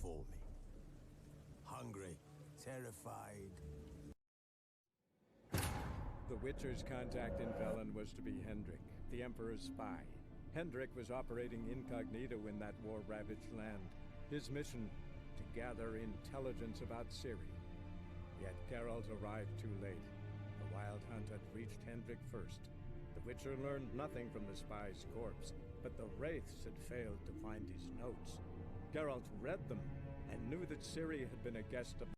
for me. Hungry, terrified. The Witcher's contact in Velen was to be Hendrik, the Emperor's spy. Hendrik was operating incognito in that war-ravaged land. His mission, to gather intelligence about Ciri. Yet Geralt arrived too late. The Wild Hunt had reached Hendrik first. The Witcher learned nothing from the spy's corpse, but the Wraiths had failed to find his notes. Geralt read them, and knew that Ciri had been a guest of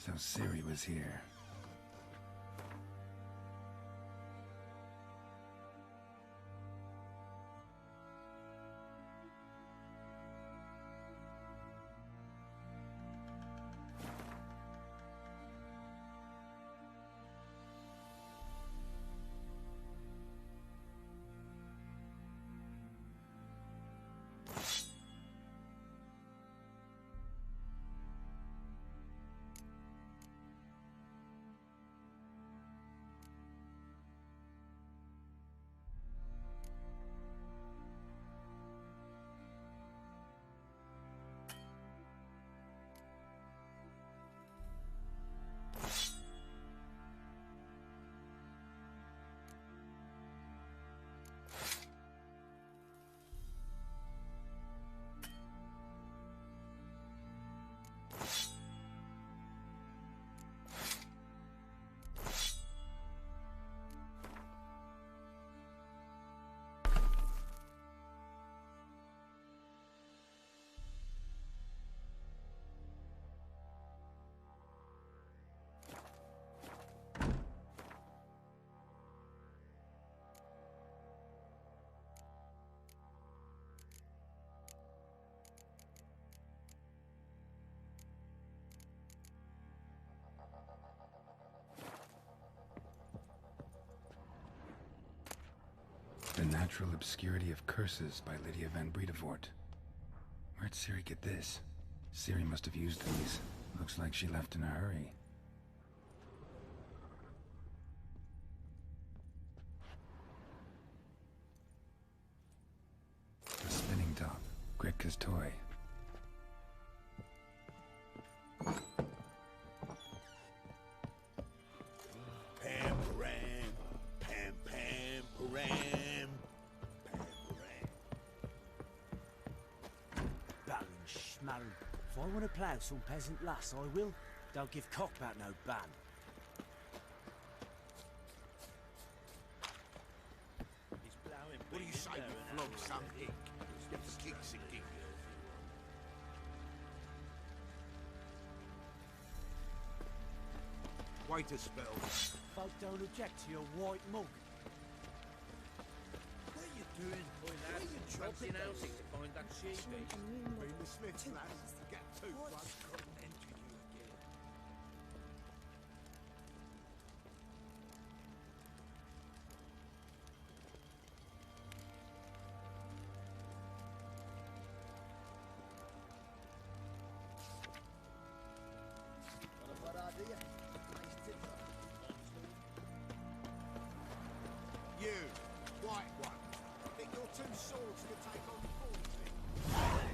So Ciri was here. The Natural Obscurity of Curses by Lydia van Bredevoort. Where'd Ciri get this? Ciri must have used these. Looks like she left in a hurry. The spinning top. Gretka's toy. Pam Param, Pam Pam Param, Pam Param. Baron Schmarren. If I want to plough some peasant lass, I will. Don't give cock about no ban. What do you say we flog some hick? These kicks and giggles. Wait a spell. Folk don't object to your white mug. What are you doing? Where are you Fancy dropping announcing to find that sheepy. Been the Smiths, lads. Get two bloods couldn't enter you again. You, white one. Think your two swords could take on 40?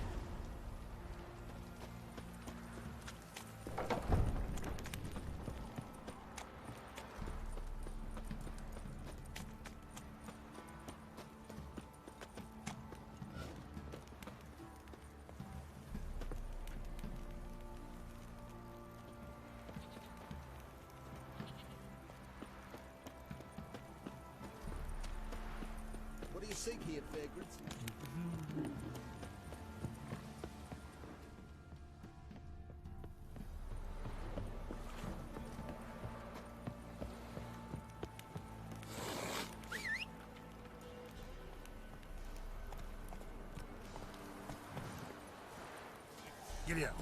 What do you seek here, vagrants? Giddy up.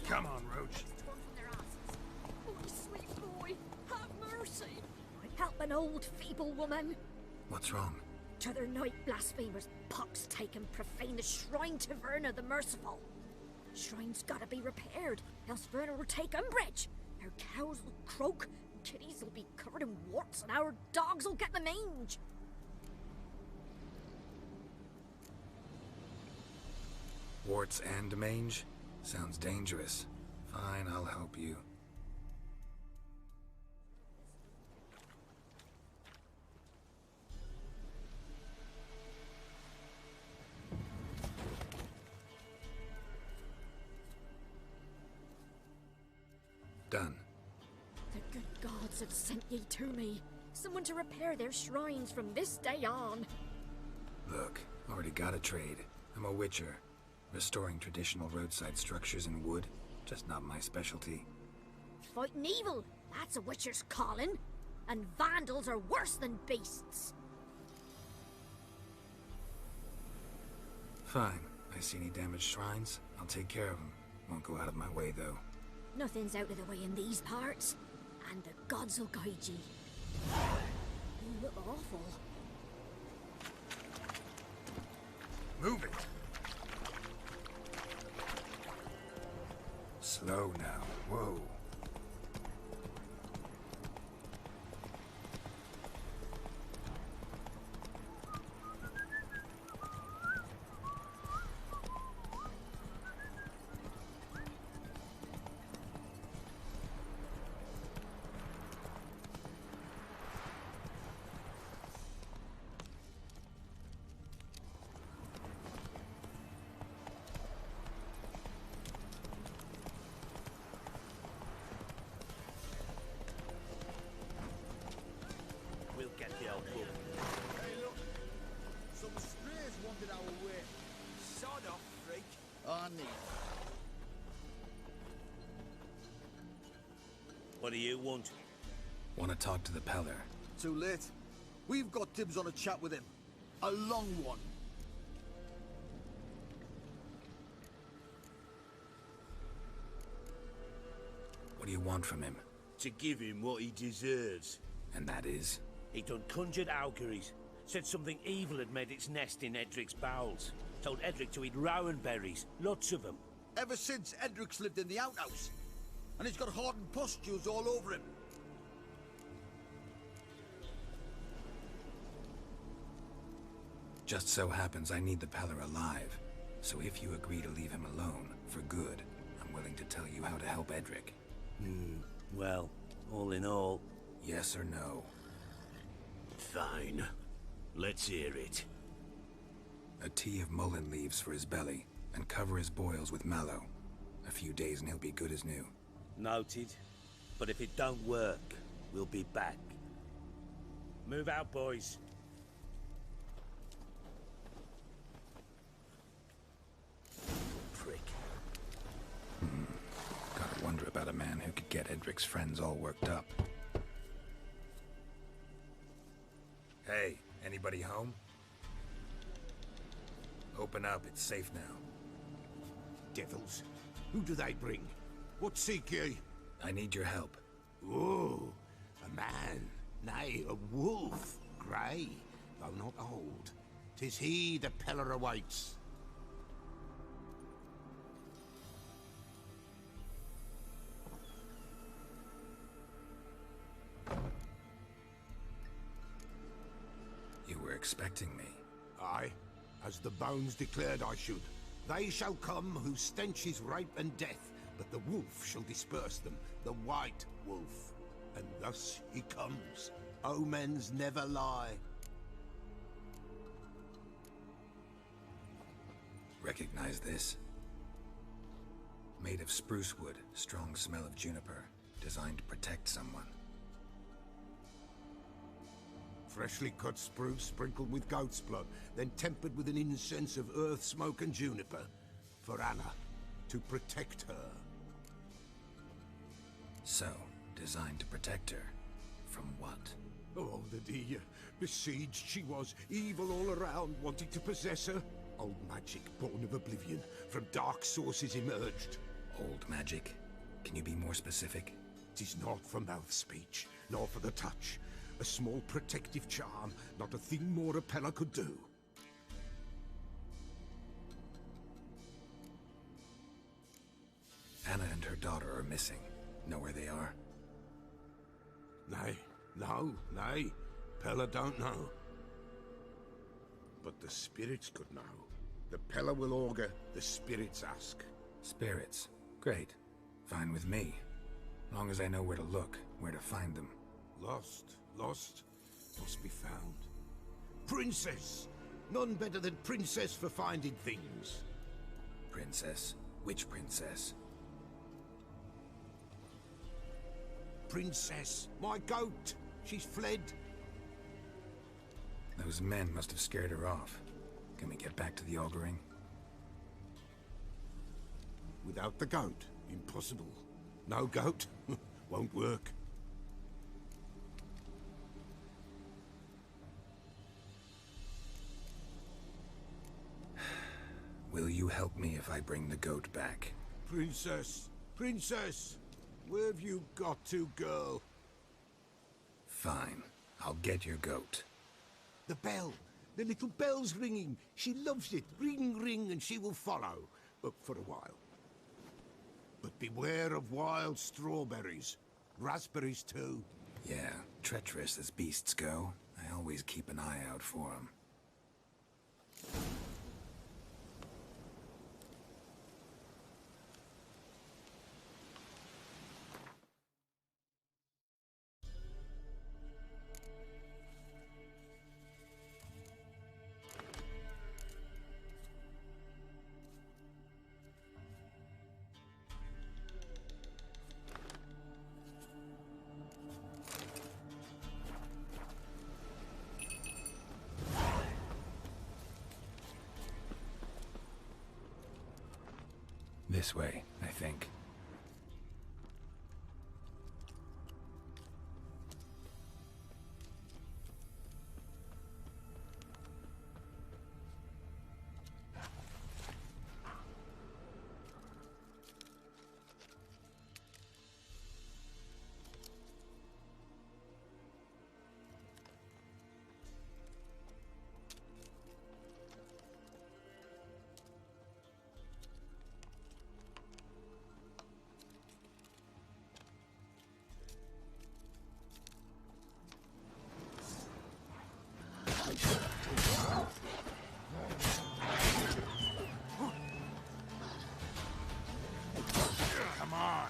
Come on, Roach. Oh, sweet boy, have mercy. I help an old, feeble woman. What's wrong? T'other night, blasphemers pox take and profane the shrine to Verna the Merciful. Shrine's gotta be repaired, else Verna will take umbrage. Our cows will croak, kitties will be covered in warts, and our dogs will get the mange. Warts and mange? Sounds dangerous. Fine, I'll help you. Done. The good gods have sent ye to me. Someone to repair their shrines from this day on. Look, already got a trade. I'm a witcher. Restoring traditional roadside structures in wood, just not my specialty. Fighting evil, that's a witcher's calling. And vandals are worse than beasts. Fine. I see any damaged shrines, I'll take care of them. Won't go out of my way, though. Nothing's out of the way in these parts. And the gods will guide ye. You look awful. Move it! Slow now. Whoa. What do you want? Want to talk to the Peller. Too late. We've got dibs on a chat with him. A long one. What do you want from him? To give him what he deserves. And that is? He done conjured auguries. Said something evil had made its nest in Edric's bowels. Told Edric to eat rowan berries. Lots of them. Ever since Edric's lived in the outhouse. And he's got hardened pustules all over him. Just so happens I need the Peller alive. So if you agree to leave him alone, for good, I'm willing to tell you how to help Edric. Well, all in all... Yes or no? Fine. Let's hear it. A tea of mullein leaves for his belly, and cover his boils with mallow. A few days and he'll be good as new. Noted. But if it don't work, we'll be back. Move out, boys. Prick. Gotta wonder about a man who could get Edric's friends all worked up. Hey, anybody home? Open up, it's safe now. Devils. Who do they bring? What seek ye? I need your help. Oh, a man. Nay, a wolf. Grey, though not old. 'Tis he the Peller awaits. You were expecting me. Aye, as the bones declared I should. They shall come whose stench is rape and death, but the wolf shall disperse them, the white wolf. And thus he comes, Omens never lie. Recognize this? Made of spruce wood, strong smell of juniper, designed to protect someone. Freshly cut spruce sprinkled with goat's blood, then tempered with an incense of earth, smoke and juniper. For Anna, to protect her. So, designed to protect her. From what? Oh, Lydia. Besieged she was, evil all around, wanting to possess her. Old magic born of oblivion, from dark sources emerged. Old magic? Can you be more specific? 'Tis not for mouth speech, nor for the touch. A small protective charm, not a thing more Apella could do. Anna and her daughter are missing. Know where they are? Nay, no, nay. Pella don't know. But the spirits could know. The Pella will augur, the spirits ask. Spirits. Great. Fine with me. Long as I know where to look, where to find them. Lost, must be found. Princess! None better than Princess for finding things. Princess? Which princess? Princess, my goat! She's fled. Those men must have scared her off. Can we get back to the auguring? Without the goat, impossible. No goat, won't work. Will you help me if I bring the goat back? Princess, princess! Where have you got to, girl? Fine. I'll get your goat. The bell! The little bell's ringing. She loves it. Ring, ring, and she will follow. But for a while. But beware of wild strawberries. Raspberries, too. Yeah, treacherous as beasts go. I always keep an eye out for them. This way, I think. Come on!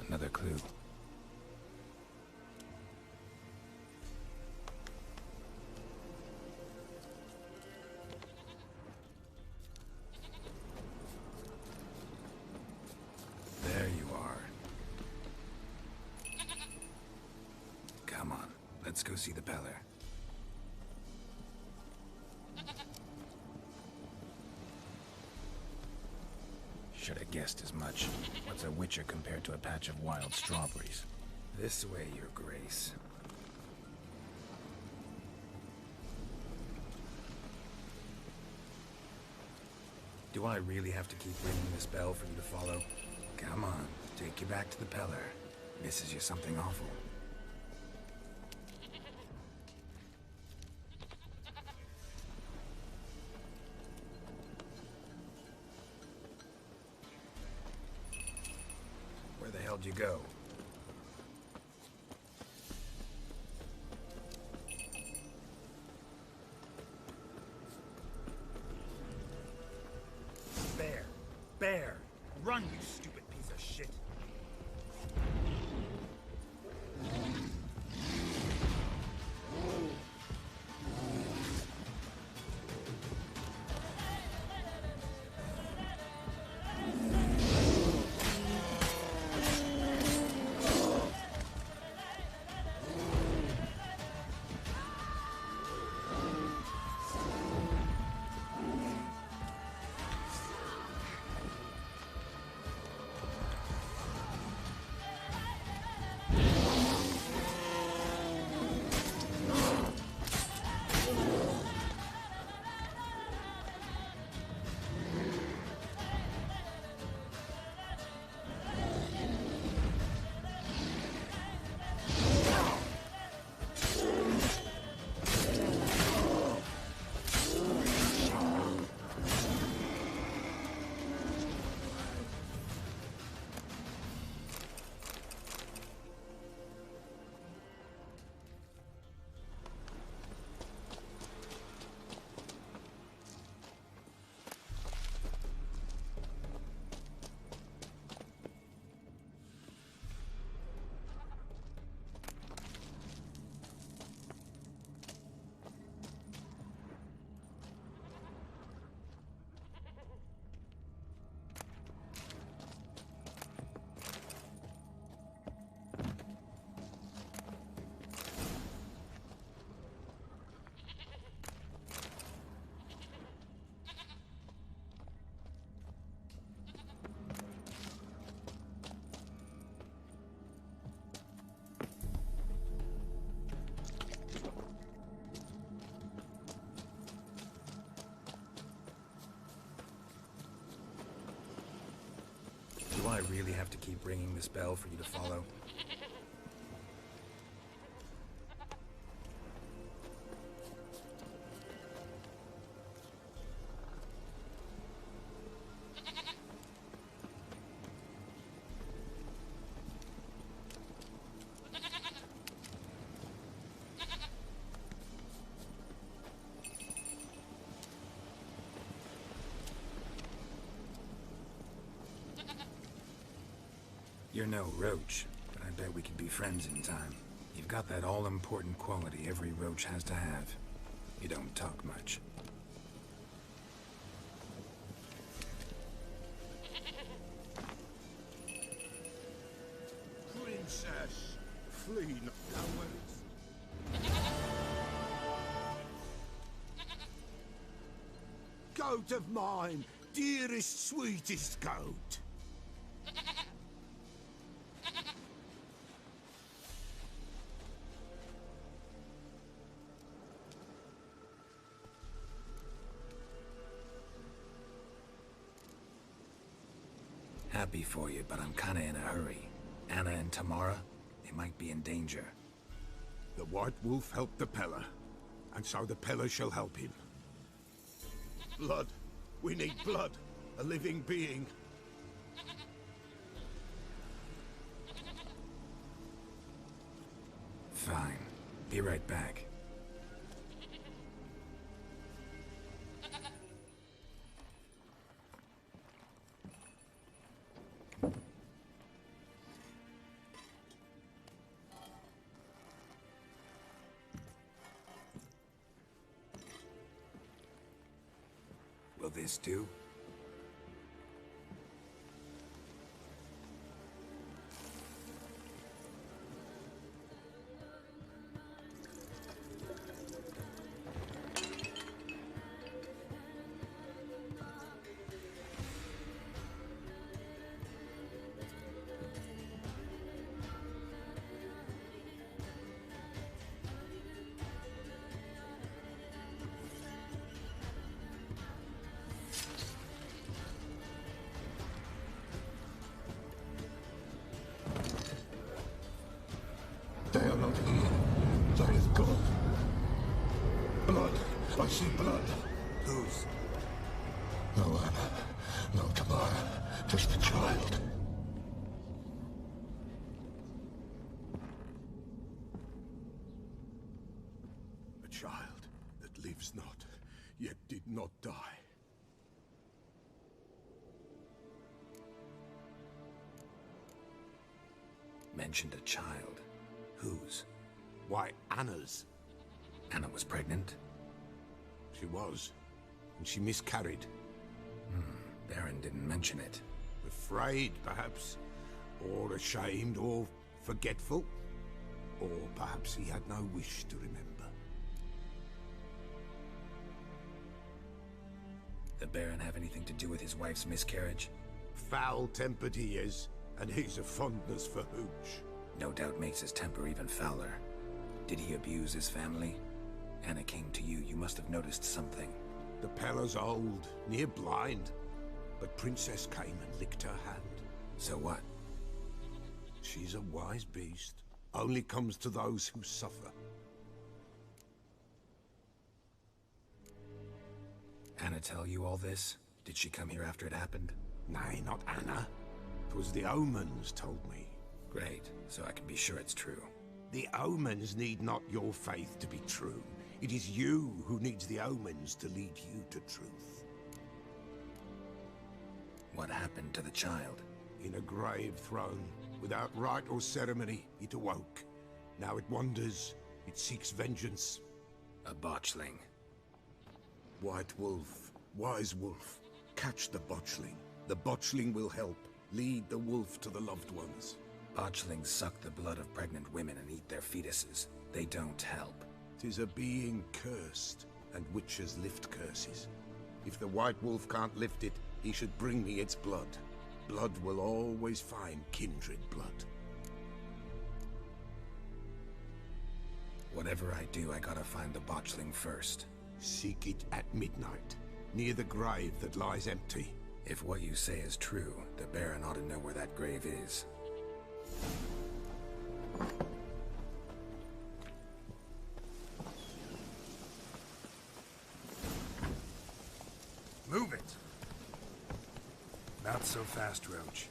Another clue. There you are. Come on, let's go see the Peller. Should have guessed as much. What's a witcher compared to a patch of wild strawberries? This way, your grace. Do I really have to keep ringing this bell for you to follow? Come on, take you back to the Peller. Misses you something awful. Where the hell'd you go? Bear! Run, you stupid piece of shit! Do I really have to keep ringing this bell for you to follow? You're no roach, but I bet we could be friends in time. You've got that all-important quality every roach has to have. You don't talk much. Princess, flee not. Goat of mine, dearest, sweetest goat. Happy for you, but I'm kinda in a hurry. Anna and Tamara, they might be in danger. The White Wolf helped the Peller, and so the Peller shall help him. Blood. We need blood. A living being. Fine. Be right back. Will this do? No, Tamara. Just the child. A child that lives not, yet did not die. Mentioned a child. Whose? Why, Anna's. Anna was pregnant? She was. And she miscarried. Baron didn't mention it. Afraid, perhaps. Or ashamed, or forgetful. Or perhaps he had no wish to remember. The Baron have anything to do with his wife's miscarriage? Foul-tempered he is, and he's a fondness for hooch. No doubt makes his temper even fouler. Did he abuse his family? Anna came to you. You must have noticed something. The Pella's old, near blind. But Princess came and licked her hand. So what? She's a wise beast. Only comes to those who suffer. Anna tell you all this? Did she come here after it happened? Nay, not Anna. 'Twas the omens told me. Great, so I can be sure it's true. The omens need not your faith to be true. It is you who needs the omens to lead you to truth. What happened to the child? In a grave thrown, without rite or ceremony, it awoke. Now it wanders, it seeks vengeance. A botchling. White Wolf, Wise Wolf, catch the botchling. The botchling will help, lead the wolf to the loved ones. Botchlings suck the blood of pregnant women and eat their fetuses. They don't help. 'Tis a being cursed, and witches lift curses. If the White Wolf can't lift it, he should bring me its blood. Blood will always find kindred blood. Whatever I do, I gotta find the botchling first. Seek it at midnight, near the grave that lies empty. If what you say is true, the Baron ought to know where that grave is. Move it! Not so fast, Roach.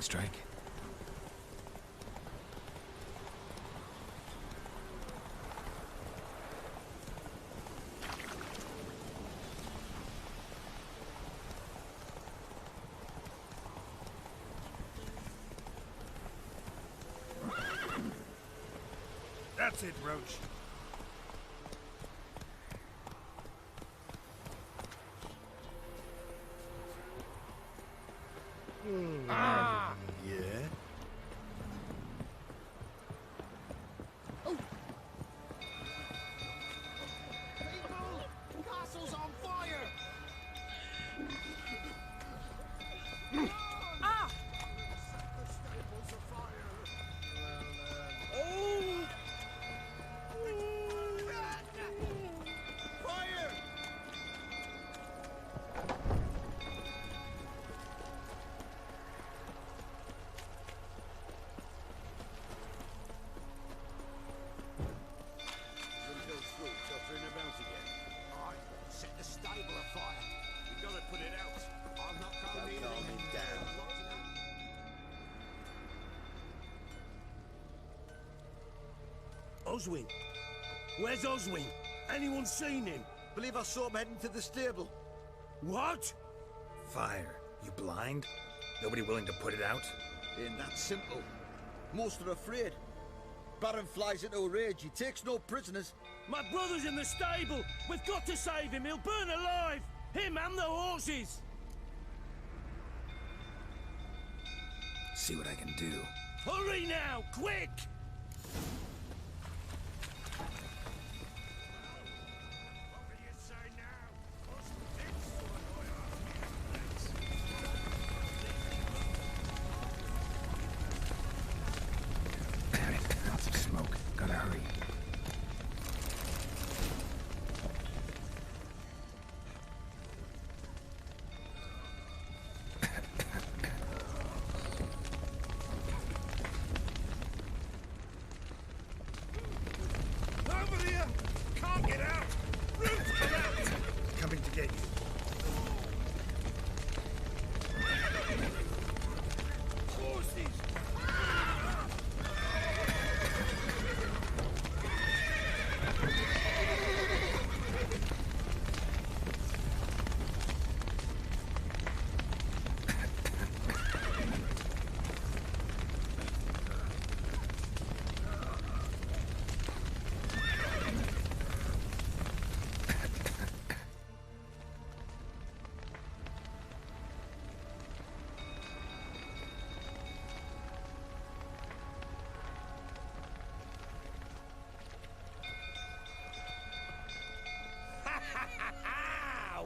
strike? That's it, Roach. Yeah? Castle's on fire! Set the stable afire. We gotta put it out. I'm not going down. Oswin? Where's Oswin? Anyone seen him? Believe I saw him heading to the stable. What? Fire. You blind? Nobody willing to put it out? Ain't that simple. Most are afraid. Baron flies into a rage. He takes no prisoners. My brother's in the stable. We've got to save him. He'll burn alive. Him and the horses. See what I can do. Hurry now, quick! Damn it, lots of smoke. Gotta hurry. Over here! Can't get out! Root, get out! Coming to get you. Horses!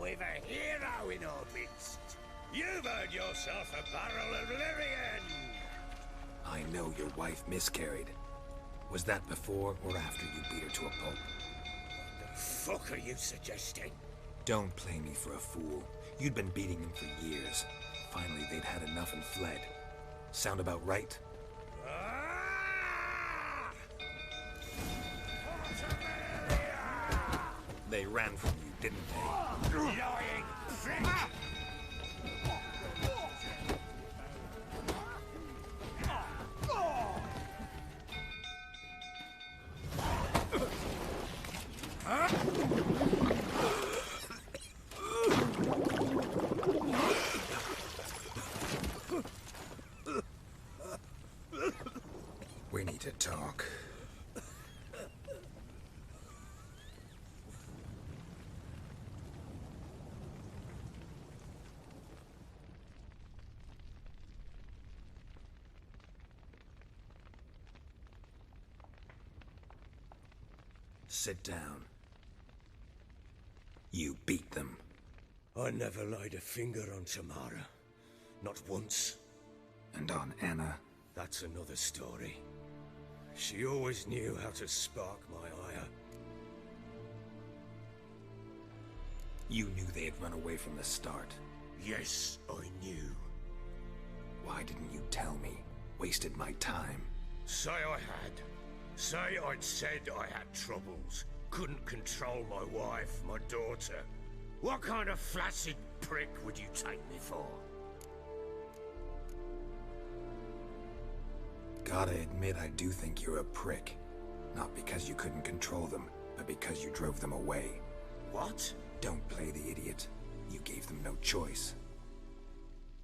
We've a hero in our midst. You've earned yourself a barrel of Lyrian. I know your wife miscarried. Was that before or after you beat her to a pulp? The fuck are you suggesting? Don't play me for a fool. You'd been beating them for years. Finally, they'd had enough and fled. Sound about right? Ah! They ran from you, didn't they? Lying prick! We need to talk. Sit down. You beat them. I never laid a finger on Tamara. Not once. And on Anna. That's another story. She always knew how to spark my ire. You knew they had run away from the start. Yes, I knew. Why didn't you tell me? Wasted my time. Say I had. Say I'd said I had troubles. Couldn't control my wife, my daughter. What kind of flaccid prick would you take me for? Gotta admit, I do think you're a prick. Not because you couldn't control them, but because you drove them away. What? Don't play the idiot. You gave them no choice.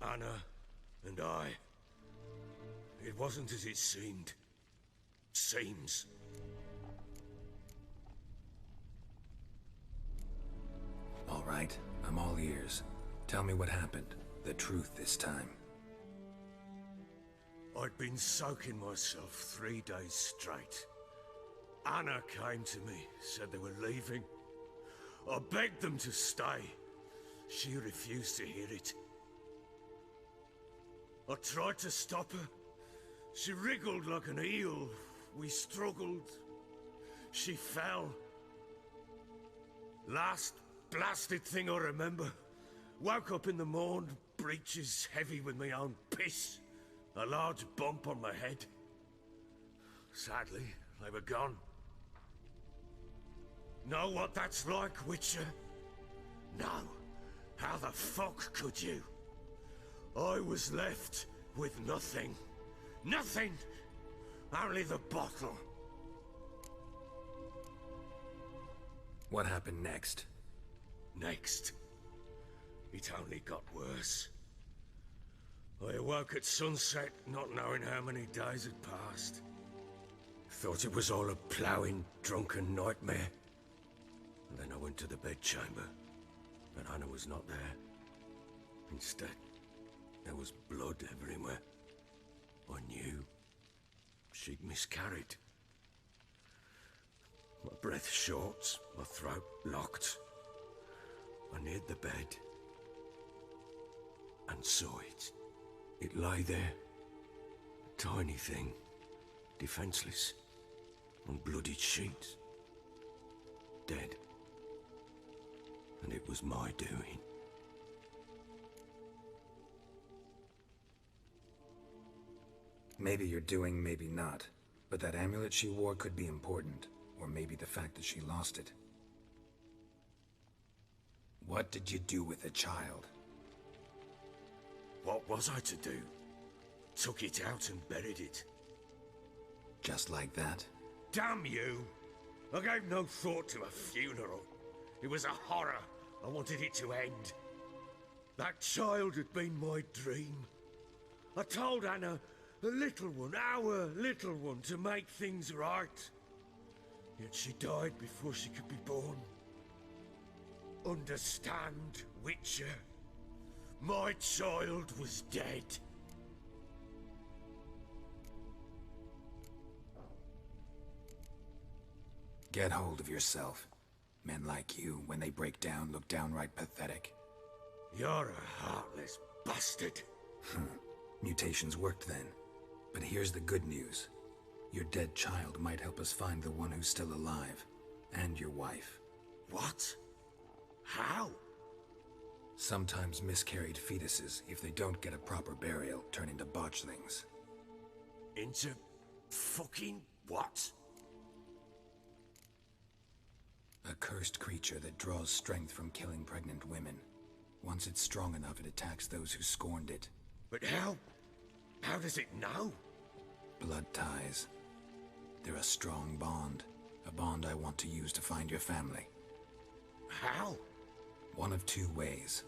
Anna and I... It wasn't as it seemed. Seems. All right, I'm all ears. Tell me what happened. The truth this time. I'd been soaking myself 3 days straight. Anna came to me, said they were leaving. I begged them to stay. She refused to hear it. I tried to stop her. She wriggled like an eel. We struggled. She fell. Last blasted thing I remember. Woke up in the morn, breeches heavy with my own piss. A large bump on my head. Sadly, they were gone. Know what that's like, Witcher? No. How the fuck could you? I was left with nothing. Nothing! Only the bottle. What happened next? Next. It only got worse. I awoke at sunset, not knowing how many days had passed. Thought it was all a ploughing, drunken nightmare. And then I went to the bedchamber, and Anna was not there. Instead, there was blood everywhere. I knew she'd miscarried. My breath short, my throat locked. I neared the bed and saw it. It lay there, a tiny thing, defenseless, on bloodied sheets, dead. And it was my doing. Maybe you're doing, maybe not. But that amulet she wore could be important. Or maybe the fact that she lost it. What did you do with the child? What was I to do? Took it out and buried it. Just like that? Damn you! I gave no thought to a funeral. It was a horror. I wanted it to end. That child had been my dream. I told Anna, the little one, our little one, to make things right. Yet she died before she could be born. Understand, Witcher? My child was dead. Get hold of yourself. Men like you, when they break down, look downright pathetic. You're a heartless bastard. Mutations worked then. But here's the good news. Your dead child might help us find the one who's still alive. And your wife. What? How? Sometimes miscarried fetuses, if they don't get a proper burial, turn into botchlings. Into fucking what? A cursed creature that draws strength from killing pregnant women. Once it's strong enough, it attacks those who scorned it. But how? How does it know? Blood ties. They're a strong bond. A bond I want to use to find your family. How? One of two ways.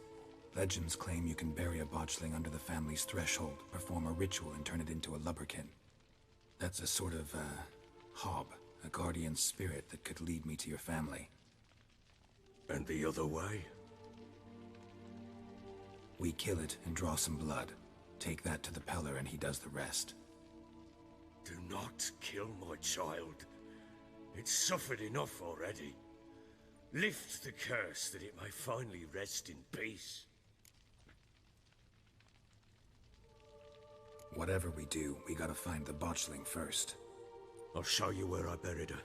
Legends claim you can bury a botchling under the family's threshold, perform a ritual, and turn it into a lubberkin. That's a sort of, hob. A guardian spirit that could lead me to your family. And the other way? We kill it and draw some blood. Take that to the Peller and he does the rest. Do not kill my child. It's suffered enough already. Lift the curse that it may finally rest in peace. Whatever we do, we gotta find the botchling first. I'll show you where I buried her,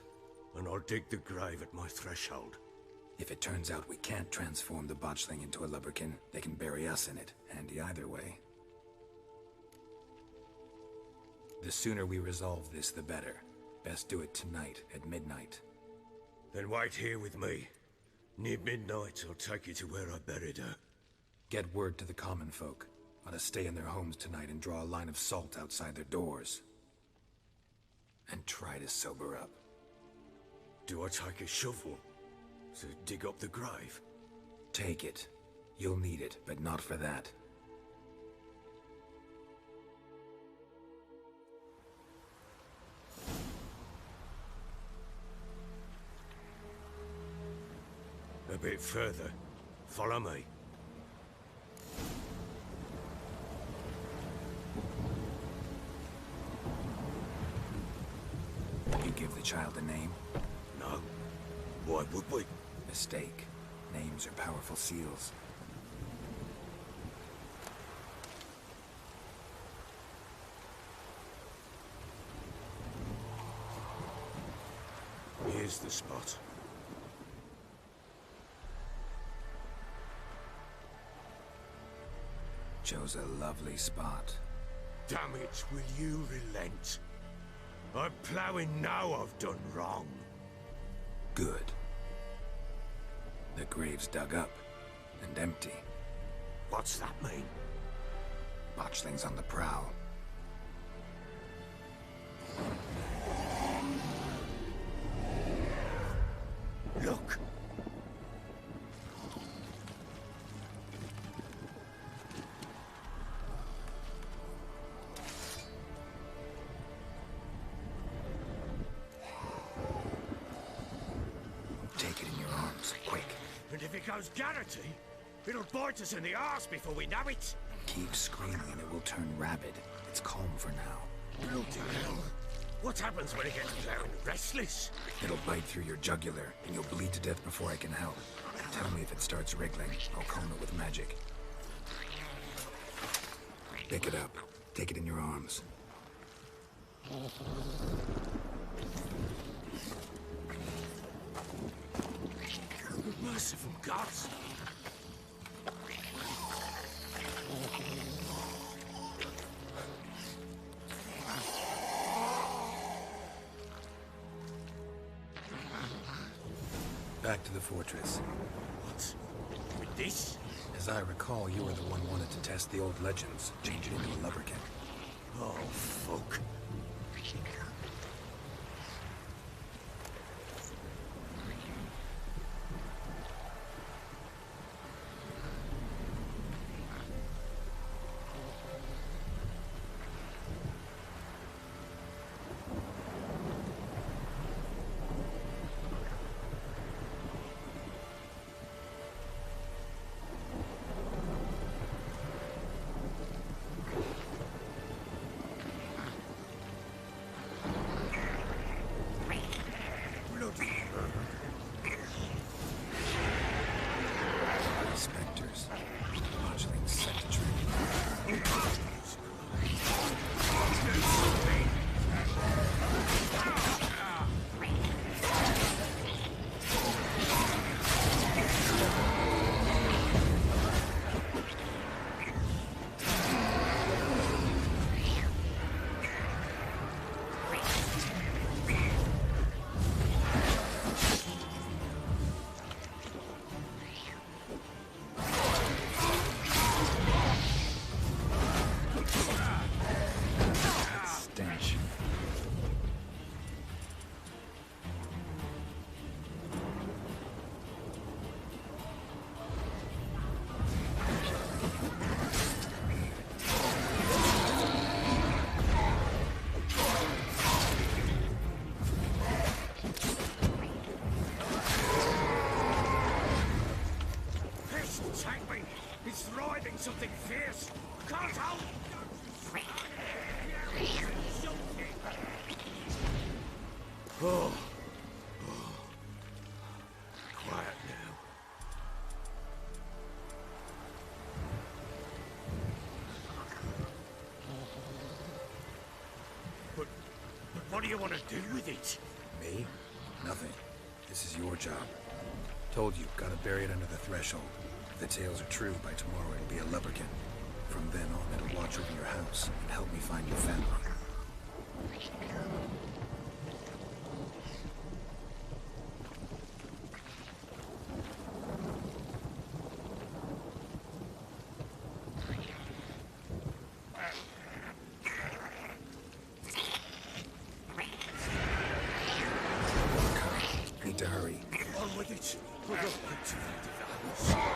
and I'll dig the grave at my threshold. If it turns out we can't transform the botchling into a lubberkin, they can bury us in it. Handy either way. The sooner we resolve this, the better. Best do it tonight, at midnight. Then wait here with me. Near midnight, I'll take you to where I buried her. Get word to the common folk. Ought to stay in their homes tonight and draw a line of salt outside their doors. and try to sober up. Do I take a shovel to dig up the grave? Take it. You'll need it, but not for that. A bit further. Follow me. You give the child a name? No. Why would we? Mistake. Names are powerful seals. Here's the spot. Chose a lovely spot. Damn it, will you relent? I'm ploughing now I've done wrong. Good. The grave's dug up and empty. What's that mean? Botchling's on the prowl. Look! Take it in your arms, quick. And if it goes Garrity, it'll bite us in the arse before we know it. Keep screaming and it will turn rabid. It's calm for now. Bloody hell. What happens when it gets plowing restless? It'll bite through your jugular, and you'll bleed to death before I can help. Tell me if it starts wriggling. I'll calm it with magic. Pick it up. Take it in your arms. Merciful gods! Back to the fortress. What? With this? As I recall, you were the one wanted to test the old legends, change it into a lubberkin. Oh, fuck. Spectres. Botchling's secretary. Stench. This take me! It's thriving something fierce! Can't hold! Oh. Quiet now. But what do you want to do with it? Me? Nothing. This is your job. Told you, gotta bury it under the threshold. If the tales are true, by tomorrow it'll be a lubberkin. From then on, it'll watch over your house and help me find your family. For the cultivated hours.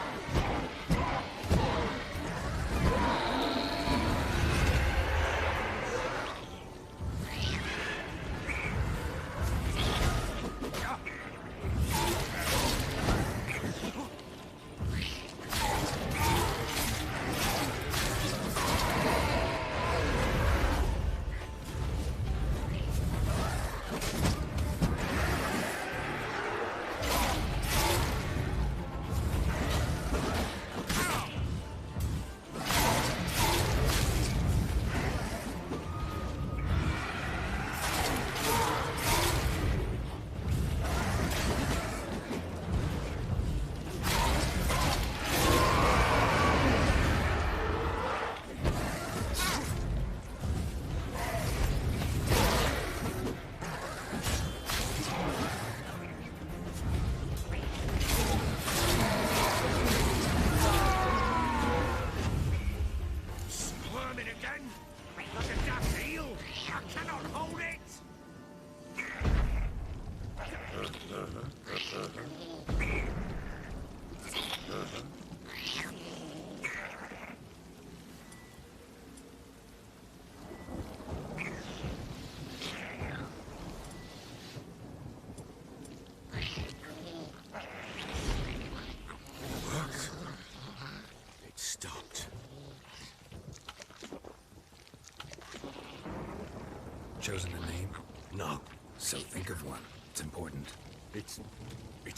Chosen a name? No. So think of one. It's important. It's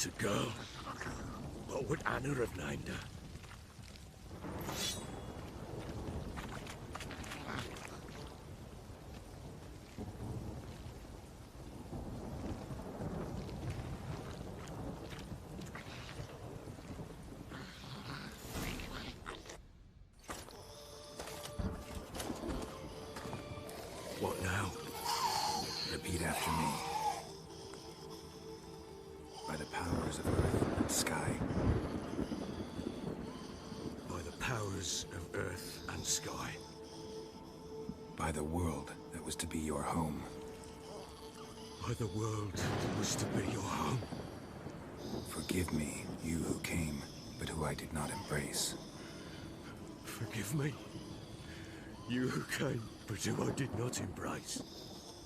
a girl. What would Anna have named her? What now? Repeat after me. By the powers of earth and sky. By the powers of earth and sky. By the world that was to be your home. By the world that was to be your home. Forgive me, you who came, but who I did not embrace. Forgive me. You who came, but who I did not embrace.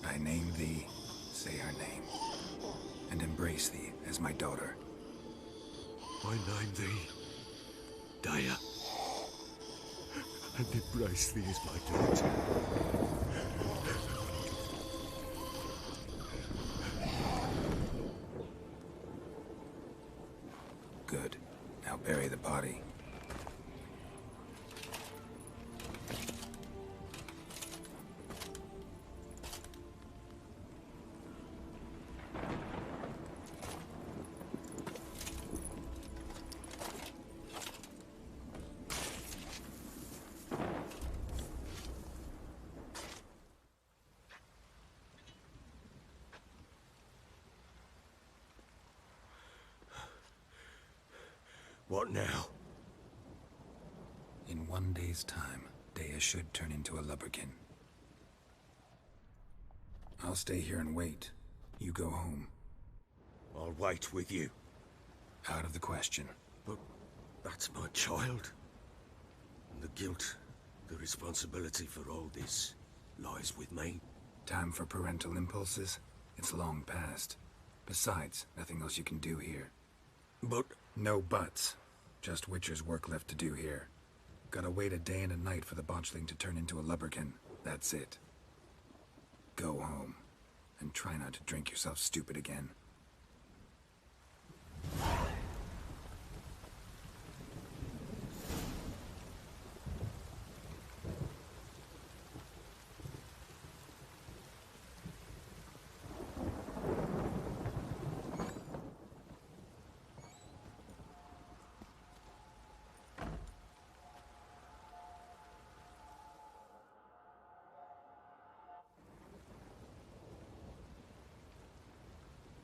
I name thee, say her name, and embrace thee as my daughter. I name thee, Daya, and embrace thee as my daughter. Good. Now bury the body. What now? In 1 day's time, Daya should turn into a lubberkin. I'll stay here and wait. You go home. I'll wait with you. Out of the question. But that's my child. And the guilt, the responsibility for all this lies with me. Time for parental impulses? It's long past. Besides, nothing else you can do here. But... No buts. Just Witcher's work left to do here. Gotta wait a day and a night for the botchling to turn into a lubberkin. That's it. Go home. And try not to drink yourself stupid again.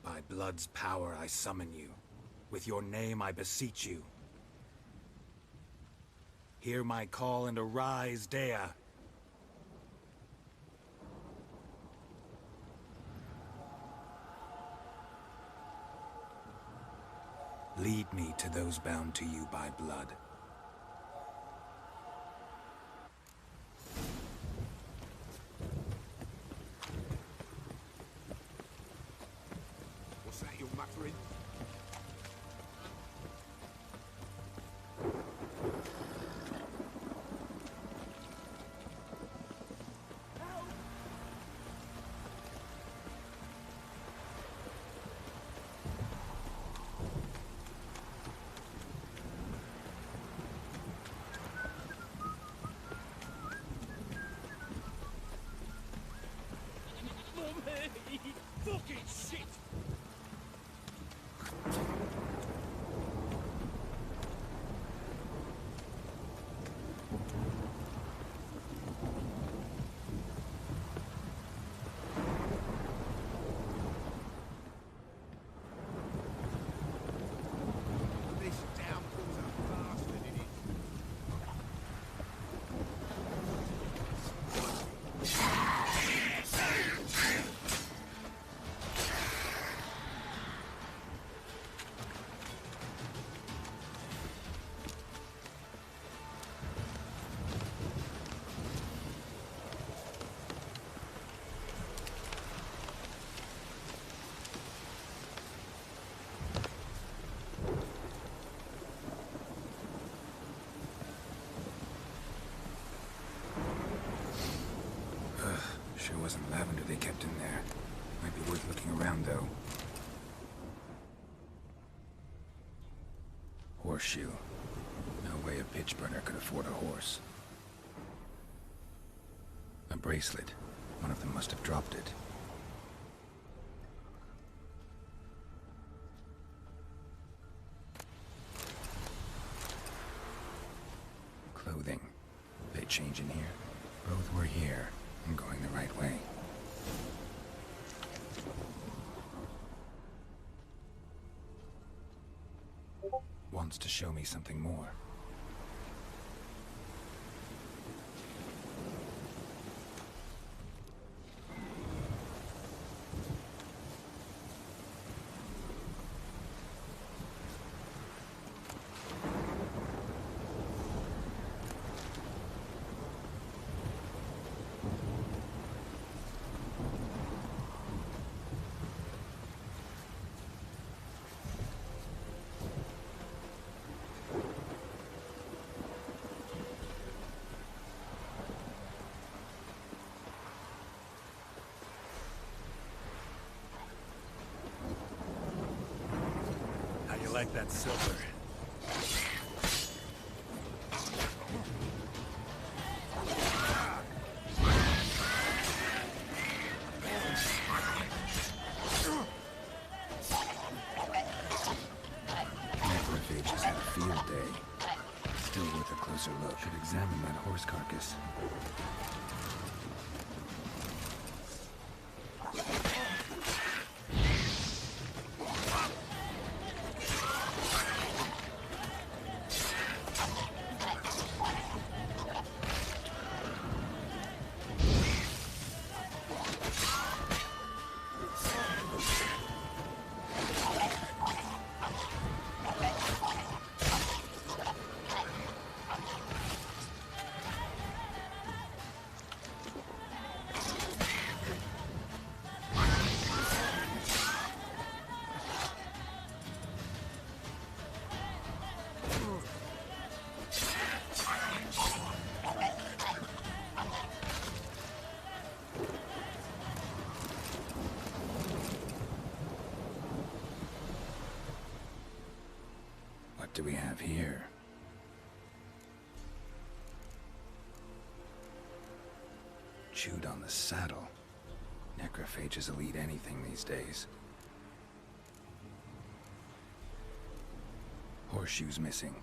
By blood's power I summon you. With your name I beseech you. Hear my call and arise, Daya. Lead me to those bound to you by blood. What's that you're muttering? Fucking shit! This downpour's a bastard, innit? Sure wasn't lavender they kept in there. Might be worth looking around, though. Horseshoe. No way a pitch burner could afford a horse. A bracelet. One of them must have dropped it. Clothing. They change in here? Both were here. I'm going the right way. Wants to show me something more. How you like that silver? Necrophage has had a field day. Still worth a closer look. Should examine that horse carcass. What do we have here? Chewed on the saddle. Necrophages will eat anything these days. Horseshoes missing.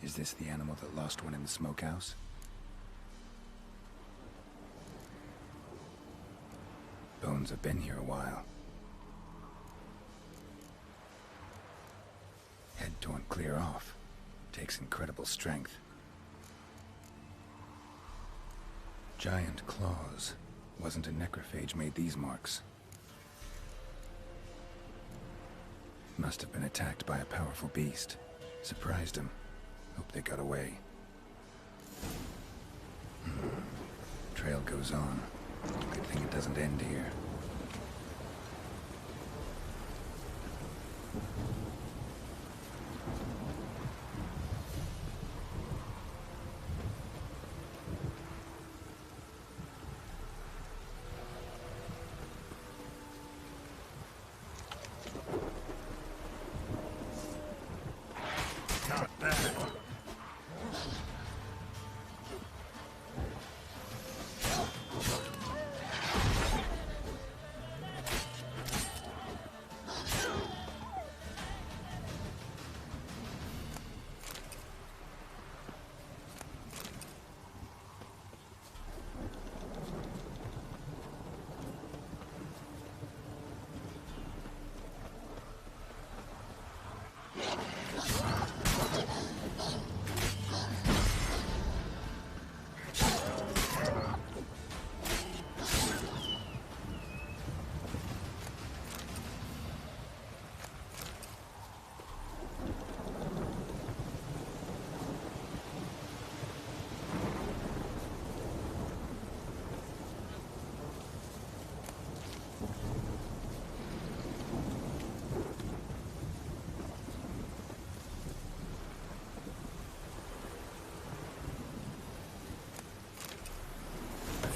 Is this the animal that lost one in the smokehouse? Bones have been here a while. Head torn clear off. Takes incredible strength. Giant claws. Wasn't a necrophage made these marks. Must have been attacked by a powerful beast. Surprised him. Hope they got away. Trail goes on. Good thing it doesn't end here.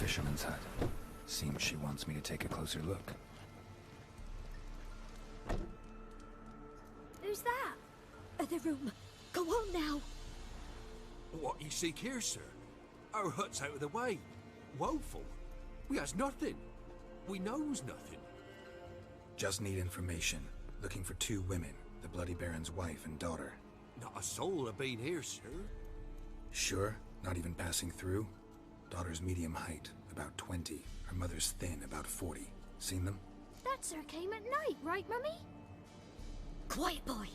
Fisherman's hut. Seems she wants me to take a closer look. Who's that? Other room. Go on now. What you seek here, sir? Our hut's out of the way. Woeful. We has nothing. We knows nothing. Just need information. Looking for 2 women, the Bloody Baron's wife and daughter. Not a soul have been here, sir. Sure? Not even passing through? Daughter's medium height, about 20. Her mother's thin, about 40. Seen them? That sir came at night, right, Mummy? Quiet, boy.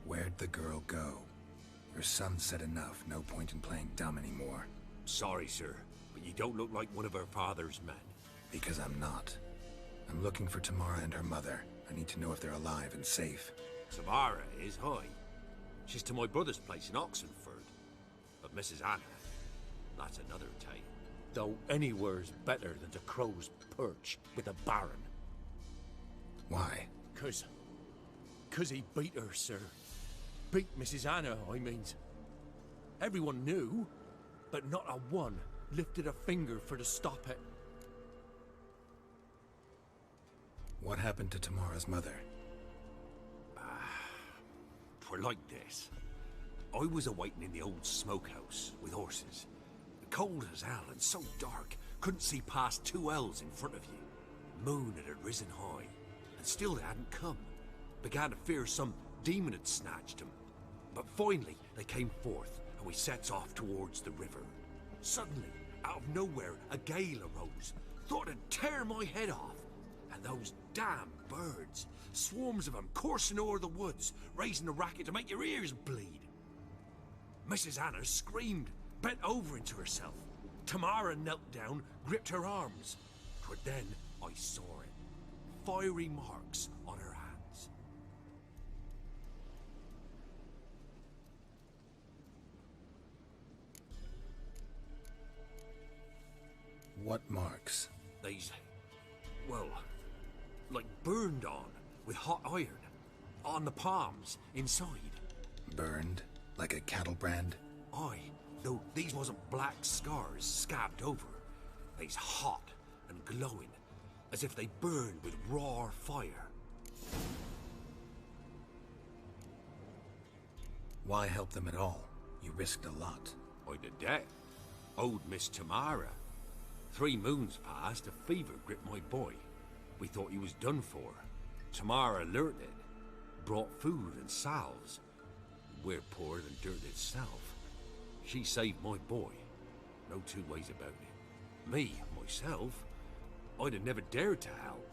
Where'd the girl go? Your son said enough. No point in playing dumb anymore. Sorry, sir, but you don't look like one of her father's men. Because I'm not. I'm looking for Tamara and her mother. I need to know if they're alive and safe. Tamara is high. She's to my brother's place in Oxenford. But Mrs. Anna, that's another tale. Though anywhere's better than to Crow's Perch with a baron. Why? Cause he beat her, sir. Beat Mrs. Anna, I means. Everyone knew, but not a one lifted a finger for to stop it. What happened to Tamara's mother? 'Twere like this. I was awaiting in the old smokehouse with horses. Cold as hell and so dark, couldn't see past 2 ells in front of you. Moon had risen high, and still they hadn't come. Began to fear some demon had snatched them. But finally, they came forth, and we sets off towards the river. Suddenly, out of nowhere, a gale arose. Thought it'd tear my head off. And those damn birds, swarms of them coursing o'er the woods, raising a racket to make your ears bleed. Mrs. Anna screamed, bent over into herself. Tamara knelt down, gripped her arms. 'Twere then I saw it. Fiery marks on her hands. What marks? These, well, like burned on with hot iron. On the palms, inside. Burned? Like a cattle brand? Aye, though these wasn't black scars scabbed over. They's hot and glowing, as if they burned with raw fire. Why help them at all? You risked a lot. I did that. Owed Miss Tamara. 3 moons passed, a fever gripped my boy. We thought he was done for. Tamara learnt it. Brought food and salves. We're poorer than dirt itself. She saved my boy. No 2 ways about it. Me, myself, I'd have never dared to help.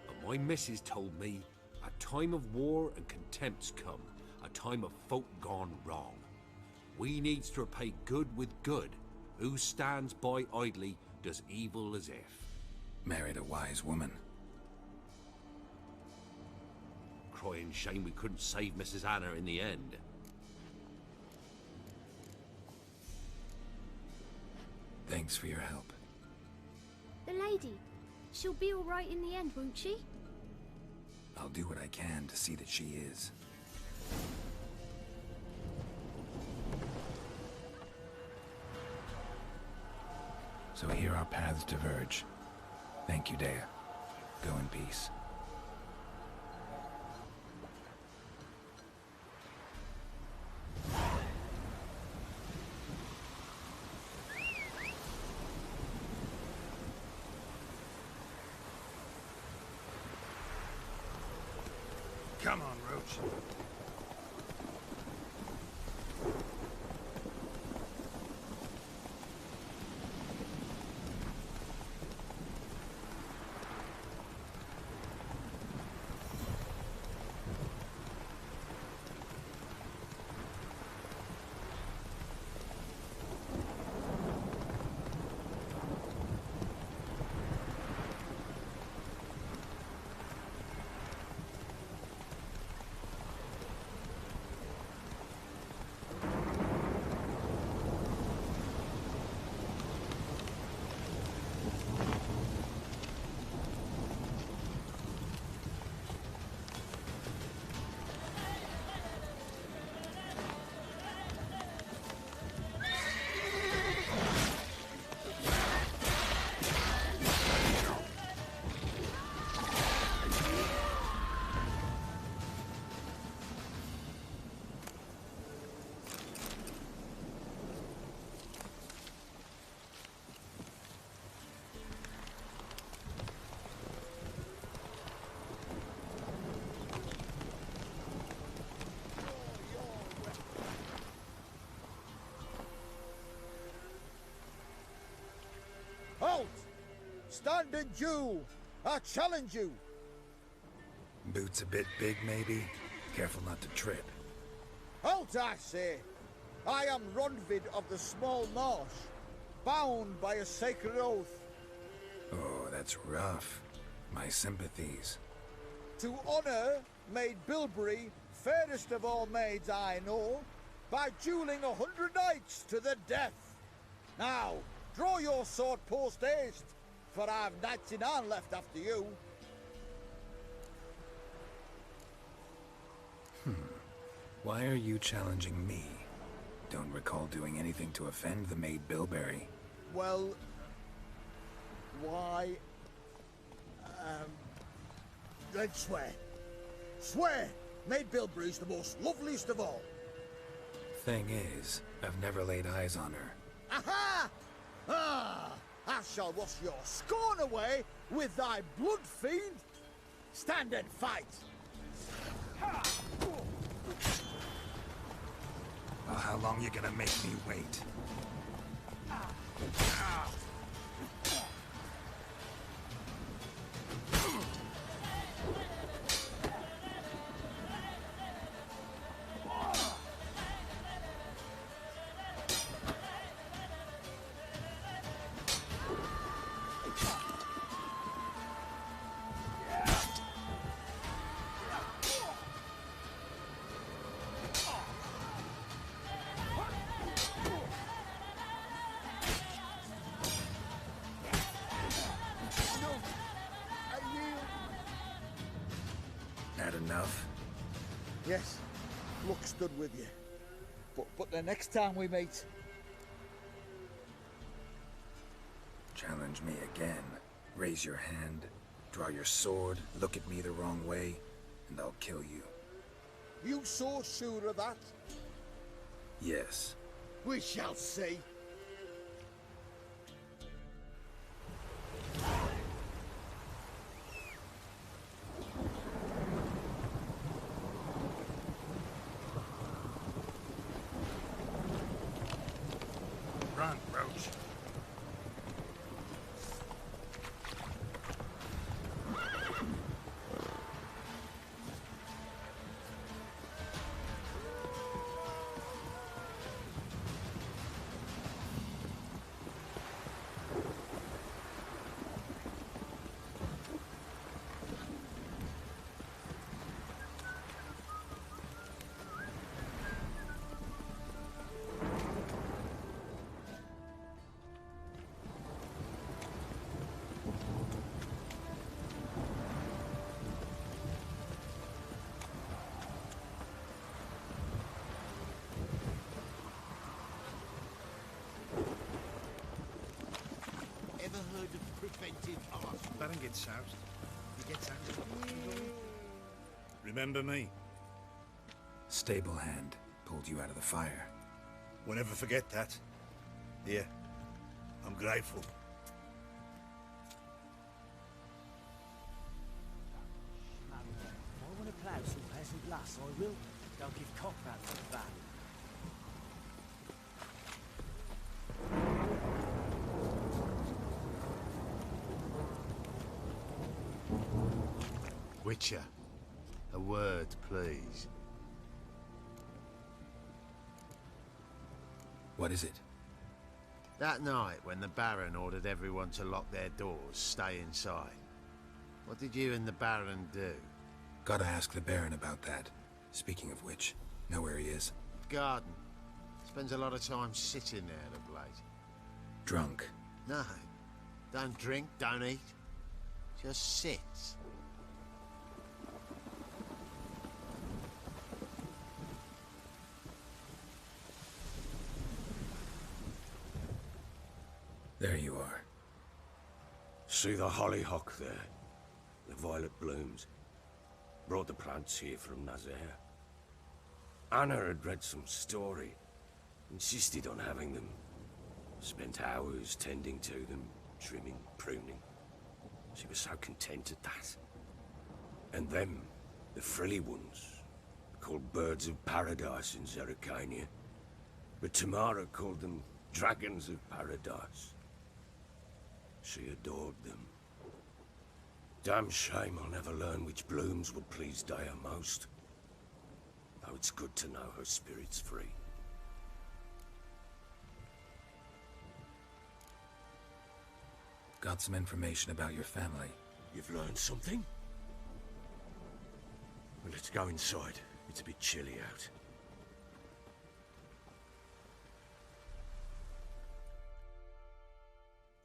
But my missus told me a time of war and contempt's come. A time of folk gone wrong. We needs to repay good with good. Who stands by idly looked as evil as if. Married a wise woman. Crying shame we couldn't save Mrs. Anna in the end. Thanks for your help. The lady. She'll be all right in the end, won't she? I'll do what I can to see that she is. So here our paths diverge. Thank you, Dea. Go in peace. Come on, Roach. Halt! Stand and you! I challenge you! Boots a bit big, maybe? Careful not to trip. Halt, I say! I am Ronvid of the Small Marsh, bound by a sacred oath. Oh, that's rough. My sympathies. To honor Maid Bilberry, fairest of all maids I know, by dueling 100 knights to the death. Now, draw your sword post haste, for I've 99 left after you. Why are you challenging me? Don't recall doing anything to offend the Maid Bilberry. Well, why... then swear. Swear! Maid Bilberry's the most loveliest of all. Thing is, I've never laid eyes on her. Aha! Ah! I shall wash your scorn away with thy blood, fiend! Stand and fight! Well, how long you gonna make me wait? That enough? Yes, luck stood with you. But the next time we meet... Challenge me again. Raise your hand, draw your sword, look at me the wrong way, and I'll kill you. You so sure of that? Yes. We shall see. Run, Roach. ever heard of preventive art? Baron gets soused. He gets angry. Remember me? Stable hand pulled you out of the fire. We'll never forget that. Here, I'm grateful. If I want to plough some peasant lass, I will. Don't give cock that for the van. Witcher, a word, please. What is it? That night when the Baron ordered everyone to lock their doors, stay inside. What did you and the Baron do? Gotta ask the Baron about that. Speaking of which, know where he is? Garden. Spends a lot of time sitting there of late. Drunk. No. Don't drink, don't eat. Just sits. There you are. See the hollyhock there? The violet blooms. Brought the plants here from Nazaire. Anna had read some story. Insisted on having them. Spent hours tending to them, trimming, pruning. She was so content at that. And them, the frilly ones, called birds of paradise in Zerrikania. But Tamara called them dragons of paradise. She adored them. Damn shame I'll never learn which blooms would please Dea most. Though it's good to know her spirit's free. Got some information about your family. You've learned something? Well, let's go inside. It's a bit chilly out.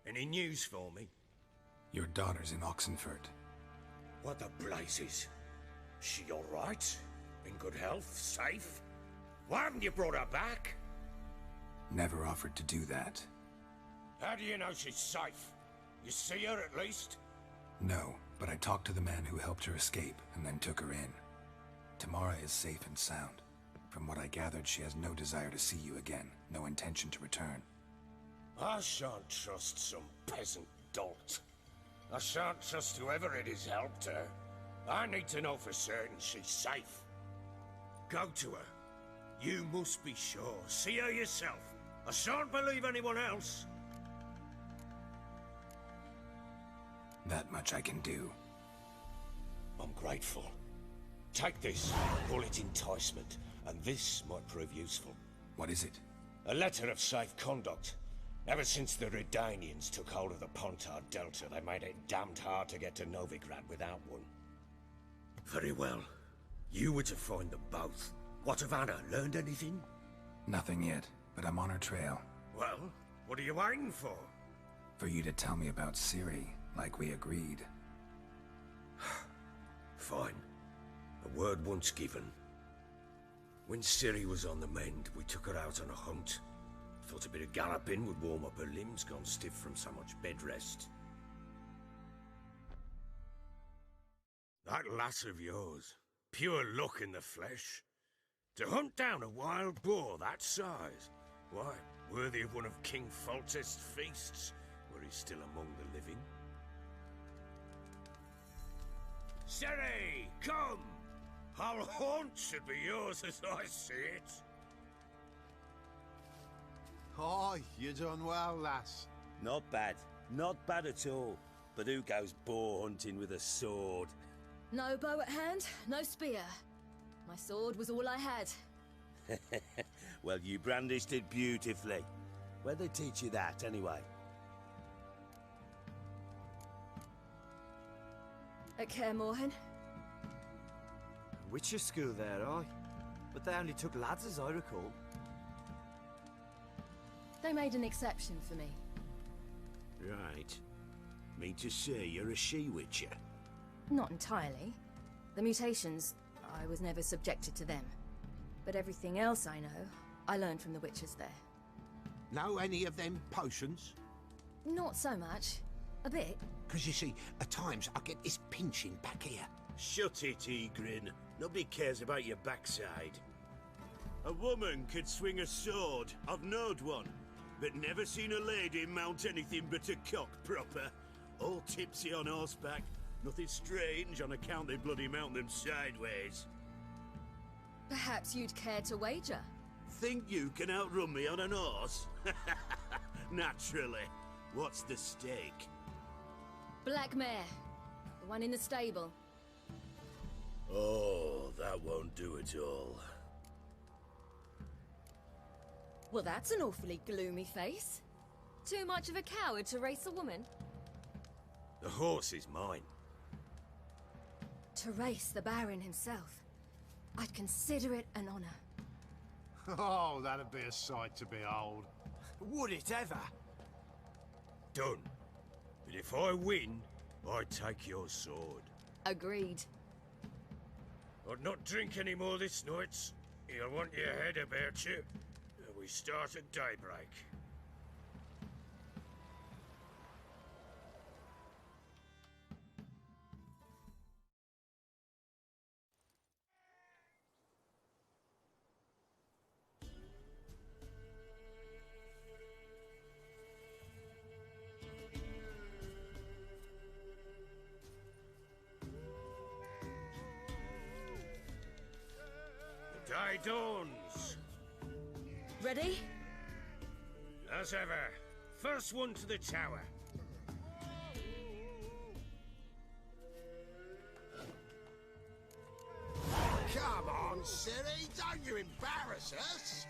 Any news for me? Your daughter's in Oxenfurt. What the blazes? She all right? In good health? Safe? Why haven't you brought her back? Never offered to do that. How do you know she's safe? You see her at least? No, but I talked to the man who helped her escape and then took her in. Tamara is safe and sound. From what I gathered, she has no desire to see you again, no intention to return. I shan't trust some peasant dolt. I shan't trust whoever it is helped her. I need to know for certain she's safe. Go to her. You must be sure. See her yourself. I shan't believe anyone else. That much I can do. I'm grateful. Take this. Call it enticement. And this might prove useful. What is it? A letter of safe conduct. Ever since the Redanians took hold of the Pontard Delta, they made it damned hard to get to Novigrad without one. Very well. You were to find them both. What of Anna? Learned anything? Nothing yet, but I'm on her trail. Well, what are you waiting for? For you to tell me about Ciri, like we agreed. Fine. A word once given. When Ciri was on the mend, we took her out on a hunt. Thought a bit of galloping would warm up her limbs, gone stiff from so much bed rest. That lass of yours, pure luck in the flesh. To hunt down a wild boar that size, why, worthy of one of King Foltest's feasts, were he still among the living. Ciri, come! Our haunt should be yours as I see it. Aye, you done well, lass. Not bad. Not bad at all. But who goes boar hunting with a sword? No bow at hand, no spear. My sword was all I had. Well, you brandished it beautifully. Where'd they teach you that, anyway? At Kaer Morhen. Witcher school there, aye. But they only took lads, as I recall. They made an exception for me. Right. Mean to say you're a she-witcher? Not entirely. The mutations, I was never subjected to them. But everything else I know, I learned from the witches there. Know any of them potions? Not so much. A bit. Because you see, at times I get this pinching back here. Shut it, Egrin. Nobody cares about your backside. A woman could swing a sword. I've knowed one. But never seen a lady mount anything but a cock proper. All tipsy on horseback. Nothing strange on account they bloody mount them sideways. Perhaps you'd care to wager? Think you can outrun me on an horse? Naturally. What's the stake? Black mare. The one in the stable. Oh, that won't do it all. Well, that's an awfully gloomy face. Too much of a coward to race a woman? The horse is mine. To race the Baron himself. I'd consider it an honor. Oh, that'd be a sight to behold. Would it ever? Done. But if I win, I take your sword. Agreed. I'd not drink any more this night. You'll want your head about you. We start at daybreak. The day dawns. Ready? As ever, first one to the tower. Come on, Ciri, don't you embarrass us!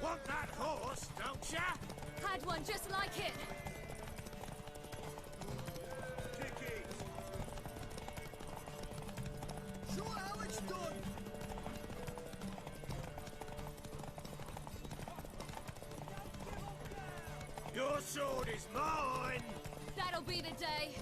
Want that horse, don't ya? Had one just like it. Show how it's done! Your sword is mine! That'll be the day.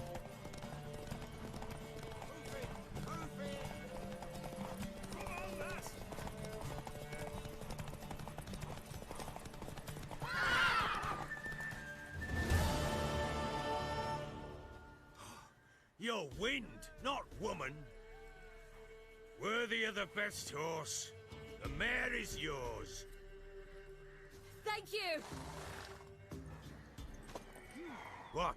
You're wind, not woman. Worthy of the best horse. The mare is yours. Thank you. What?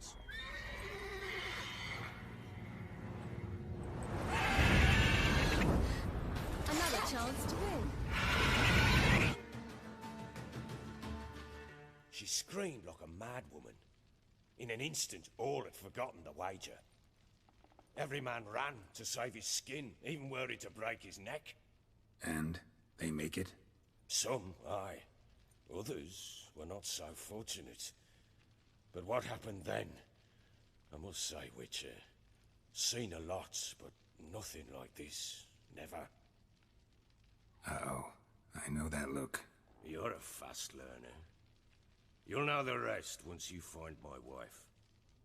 Another chance to win. She screamed like a mad woman. In an instant, all had forgotten the wager. Every man ran to save his skin, even worried to break his neck. And they make it? Some, aye. Others were not so fortunate. But what happened then? I must say, Witcher, seen a lot, but nothing like this. Never. Uh-oh. I know that look. You're a fast learner. You'll know the rest once you find my wife.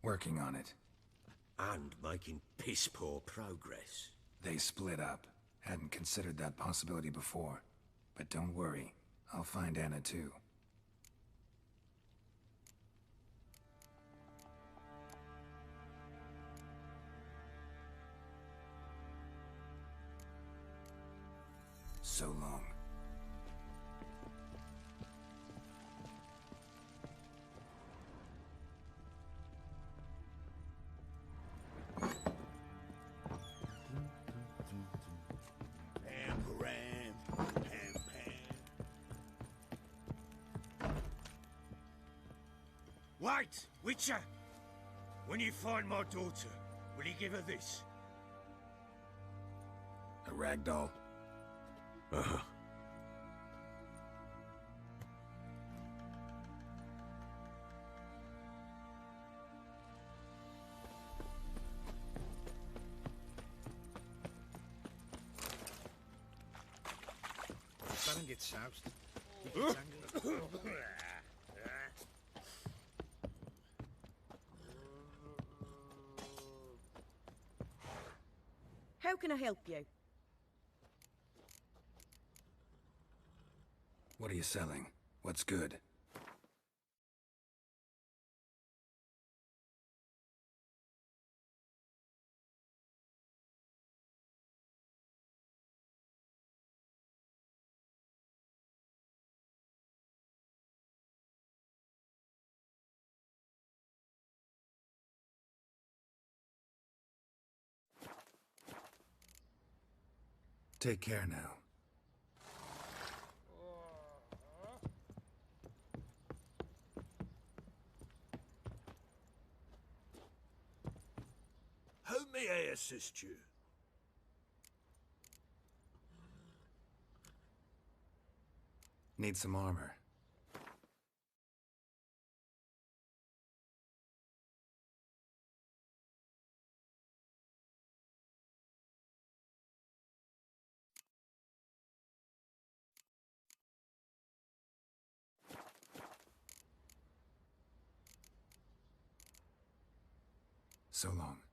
Working on it. And making piss-poor progress. They split up. Hadn't considered that possibility before. But don't worry. I'll find Anna too. So long. Wait, Witcher! When you find my daughter, will you give her this? A ragdoll? Uh-huh. Baron gets soused. He gets angry. How can I help you? What are you selling? What's good? Take care now. How may I assist you? Need some armor. So long.